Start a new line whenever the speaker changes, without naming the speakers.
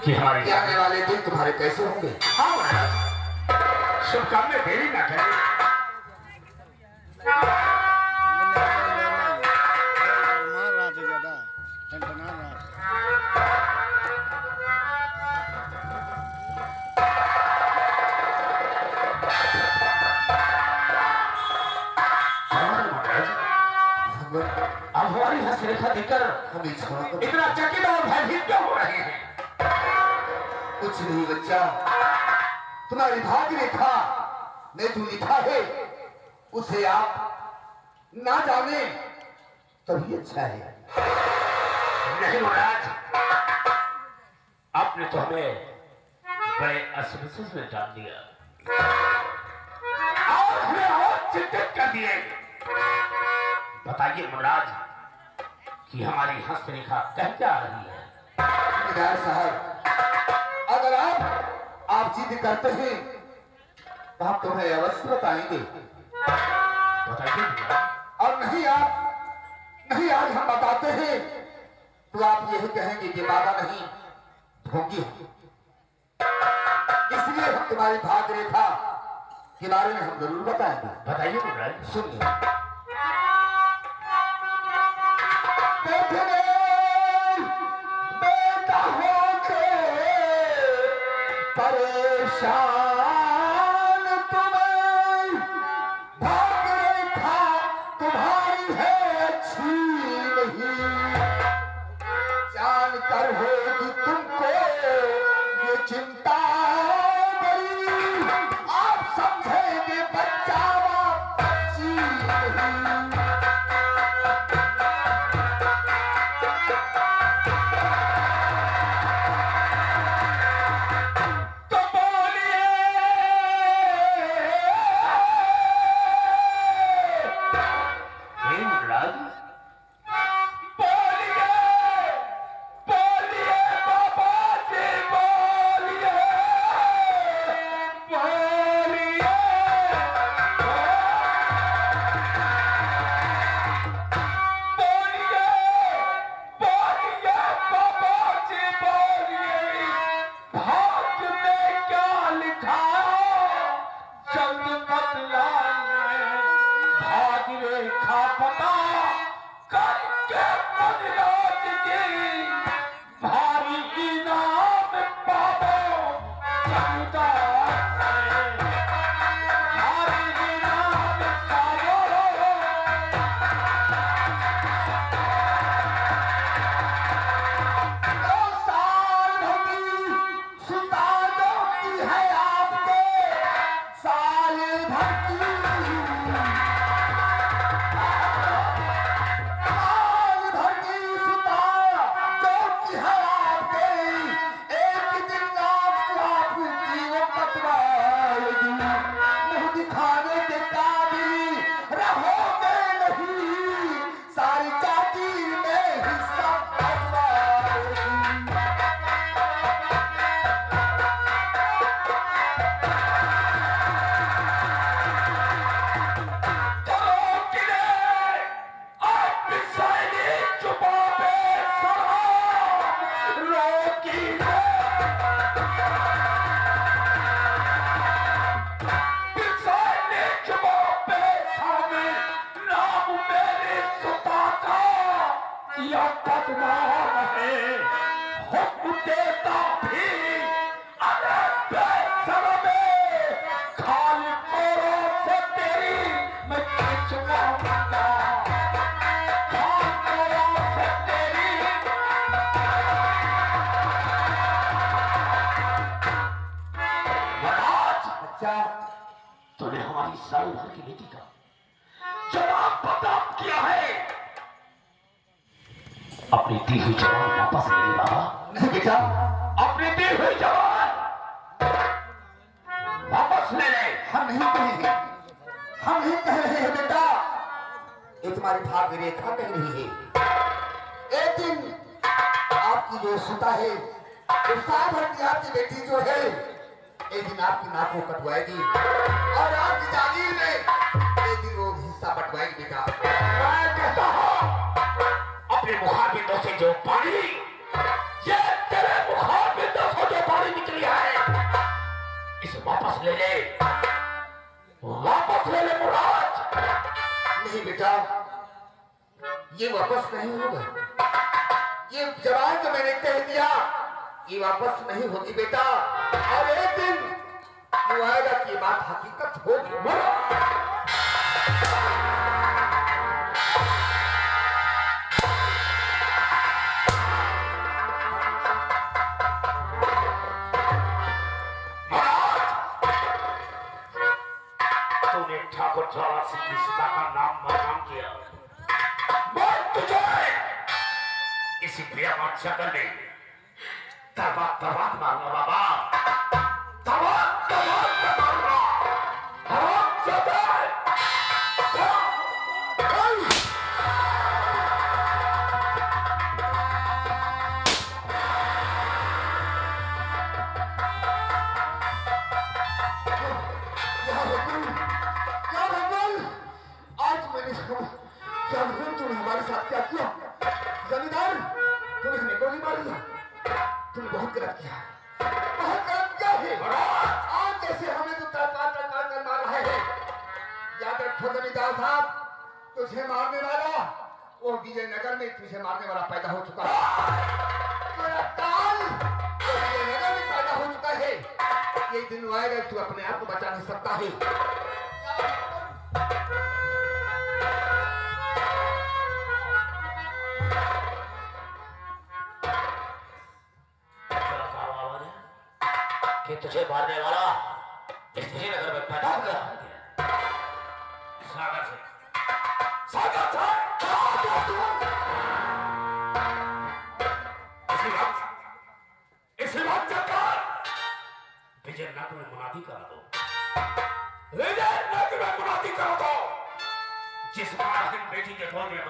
कि हमारे आने वाले दिन तुम्हारे कैसे होंगे।
हाँ महाराज, शुभकामनाएं देरी ना करें।
अब हमारी हस्तरेखा देखकर हम
इतना चकित और भयभीत क्यों हो रहे हैं?
कुछ नहीं बच्चा, तुम्हारी भाग्य रेखा में जो लिखा है उसे आप ना जाने तभी अच्छा है।
नहीं महाराज, आपने तो हमें बड़े असमंजस में डाल दिया और हमें और चिंतित कर दिए। बताइए महाराज कि हमारी हस्तरेखा कह क्या रही है?
जमींदार साहब, अगर आप जिद करते हैं तो हम तुम्हें अवश्य बताएंगे।
बताइए महाराज।
और नहीं आज हम बताते हैं तो आप यही कहेंगे कि बाबा नहीं ढोंगी। इसलिए हम तुम्हारी भाग्य रेखा के बारे में हम जरूर बताएंगे।
बताइए महाराज।
सुनिए, बेटा होके परेशान तुम्हें, भाग्य रेखा तुम्हारी है अच्छी नहीं, जान कर होगी तुमको ये चिंता बड़ी, आप समझेंगे बच्चा बच्ची नहीं।
तूने हमारी साल भर की नीति का जवाब बदनाम किया है। अपनी दी हुई जवान वापस ले बाबा।
नहीं बेटा,
अपनी दी हुई जवान वापस ले ले।
हम नहीं कहेंगे, हम नहीं कह रहे हैं बेटा, ये तुम्हारी भाग्य रेखा कह रही है। एक दिन आपकी जो सुता है, उस साल भर की आपकी बेटी जो है, एक दिन आपकी नाक को कटवाएगी और आपकी जागीर में एक दिन वो हिस्सा बंटवाएगी बेटा।
मैं कहता हूं अपने मुखारबिंदों से जो पानी ये तेरे मुखारबिंदों से वापस ले ले मुराद।
नहीं बेटा, ये वापस नहीं होगा। ये जवान जो मैंने कह दिया ये वापस नहीं होगी बेटा। और एक दिन जो आएगा कि ये बात हकीकत होगी।
तूने ठाकुर ज्वाला सिंह की सीता का नाम बदनाम किया। मैं तुझे इसी प्रिया बादशाह करने तबाक मारूंगा बाबा, तबाक मारूंगा।
तूने हमारे साथ क्या किया? जमींदार, तूने हमें गोली मार दिया। तूने बहुत गलत किया, बहुत गलत किया है। आज जैसे हमें तो तड़पा कर मार रहे हैं। याद रखो जमींदार साहब, तुझे मारने वाला वो विजयनगर में तुझे मारने वाला पैदा हो चुका है। तेरा काल वो विजयनगर में पैदा हो चुका है। ये दिन आएगा तू अपने आप को बचा नहीं सकता है।
कि तुझे मारने वाला इस विजयनगर में पैदा हो गया। सागर से इसी वक्त जाकर विजयनगर में मुनादी करा दो। विजयनगर में मुनादी करा दो। जिस बार बेटी के गोद में